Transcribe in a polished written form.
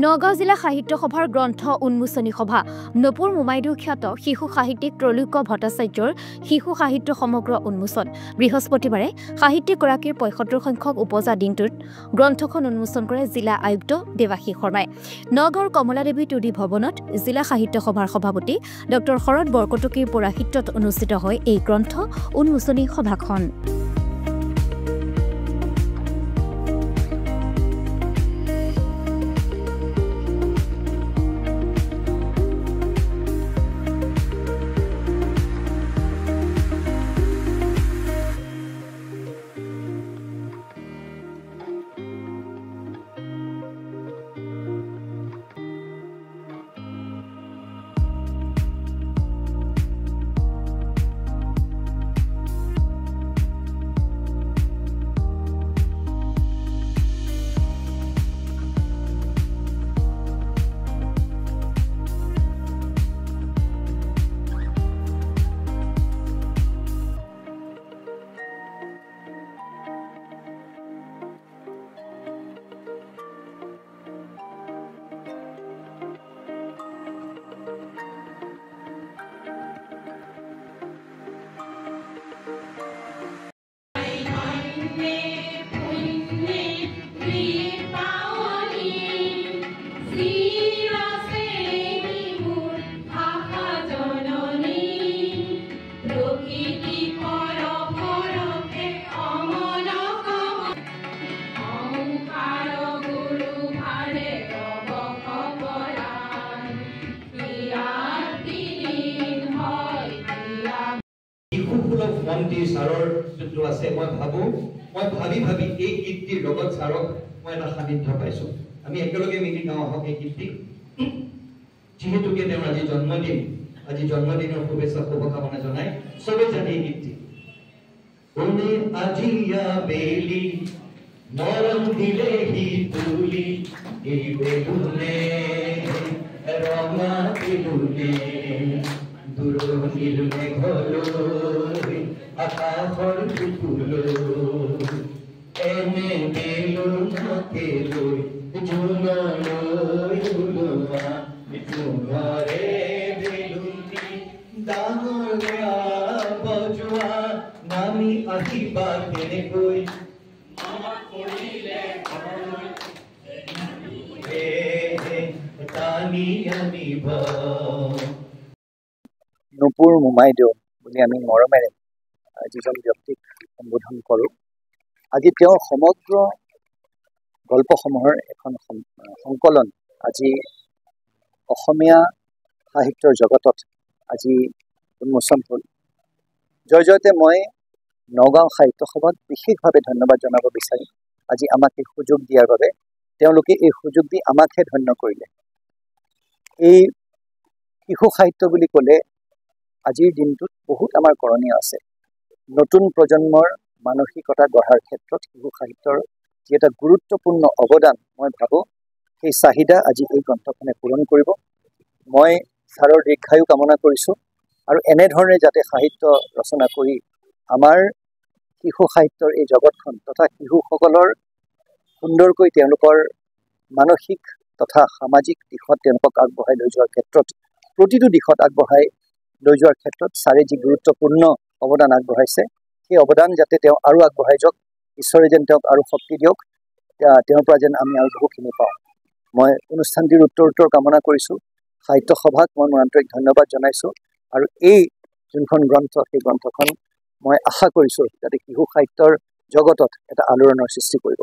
নগাঁও জিলা সাহিত্য সভাৰ গ্ৰন্থ উন্মোচনী সভা নপুৰ মোমাইদু খ্যাত শিশু সাহিত্যিক ত্ৰৈলোক্য ভট্টাচাৰ্যৰ শিশু সাহিত্য সমগ্ৰ উন্মোচন বৃহস্পতিবাৰে সাহিত্যিকগৰাকীৰ ৭৫ সংখ্যক উপজা দিনটোত গ্ৰন্থখন উন্মোচন কৰে জিলা আয়ুক্ত দেৱাশী শৰ্মাই নগাঁৱৰ কমলাদেৱী টুডি ভৱনত জিলা সাহিত্য সভাৰ সভাপতি ডক্টৰ শৰৎ বৰকটকীৰ পৌৰাহিত্যত অনুষ্ঠিত হয় এই গ্ৰন্থ উন্মোচনী সভাখন। মন্ত্ৰী ছাৰৰ যোনটো আছে মই ভাবি এই গীতটিৰ লগত ছাৰক মই এটা সান্নিধ্য পাইছোঁ। আমি একেলগে মিলি গাওঁ আহক এই গীতটি, যিহেতুকে তেওঁৰ আজি জন্মদিনৰ শুভেচ্ছা শুভকামনা জনাই চবে জানে এই গীতটি। কোনে আজিয়া বেলি মৰম দিলেহি তুলি এই বেলুনে ৰঙা বেলুনে দূৰণিৰ মেঘলৈ আকাশৰ ফুললৈ এনে বেলুনকে লৈ জোনলৈ ওলোৱা জোনৰে বেলুনি ডাঙৰীয়া বজোৱা নামি আহিবা কেনেকৈ মনত পৰিলে টানি আনিব। নপুৰ মোমাইদেউ বুলি আমি মৰমেৰে যিজন ব্যক্তিক সম্বোধন কৰোঁ, আজি তেওঁৰ সমগ্ৰ গল্পসমূহৰ এখন সংকলন আজি অসমীয়া সাহিত্যৰ জগতত আজি উন্মোচন হ'ল। জয়তে মই নগাঁও সাহিত্য সভাক বিশেষভাৱে ধন্যবাদ জনাব বিচাৰিম। আজি আমাক এই সুযোগ দিয়াৰ বাবে তেওঁলোকে এই সুযোগ দি আমাকহে ধন্য কৰিলে। এই শিশু সাহিত্য বুলি ক'লে আজিৰ দিনটোত বহুত আমাৰ কৰণীয় আছে। নতুন প্ৰজন্মৰ মানসিকতা গঢ়াৰ ক্ষেত্ৰত শিশু সাহিত্যৰ যি এটা গুৰুত্বপূৰ্ণ অৱদান মই ভাবোঁ, সেই চাহিদা আজি এই গ্ৰন্থখনে পূৰণ কৰিব। মই ছাৰৰ দীৰ্ঘায়ু কামনা কৰিছোঁ আৰু এনেধৰণে যাতে সাহিত্য ৰচনা কৰি আমাৰ শিশু সাহিত্যৰ এই জগতখন তথা শিশুসকলৰ সুন্দৰকৈ তেওঁলোকৰ মানসিক তথা সামাজিক দিশত তেওঁলোকক আগবঢ়াই লৈ যোৱাৰ ক্ষেত্ৰত প্ৰতিটো দিশত আগবঢ়াই লৈ যোৱাৰ ক্ষেত্ৰত ছাৰে যি গুৰুত্বপূৰ্ণ অৱদান আগবঢ়াইছে, সেই অৱদান যাতে তেওঁ আৰু আগবঢ়াই যাওক, ঈশ্বৰে যেন তেওঁক আৰু শক্তি দিয়ক, তেওঁৰ পৰা যেন আমি আৰু বহুখিনি পাওঁ। মই অনুষ্ঠানটিৰ উত্তৰ কামনা কৰিছোঁ। সাহিত্য সভাক মই মোৰ আন্তৰিক ধন্যবাদ জনাইছোঁ আৰু এই যোনখন গ্ৰন্থ, সেই গ্ৰন্থখন মই আশা কৰিছোঁ যাতে শিশু সাহিত্যৰ জগতত এটা আলোড়নৰ সৃষ্টি কৰিব।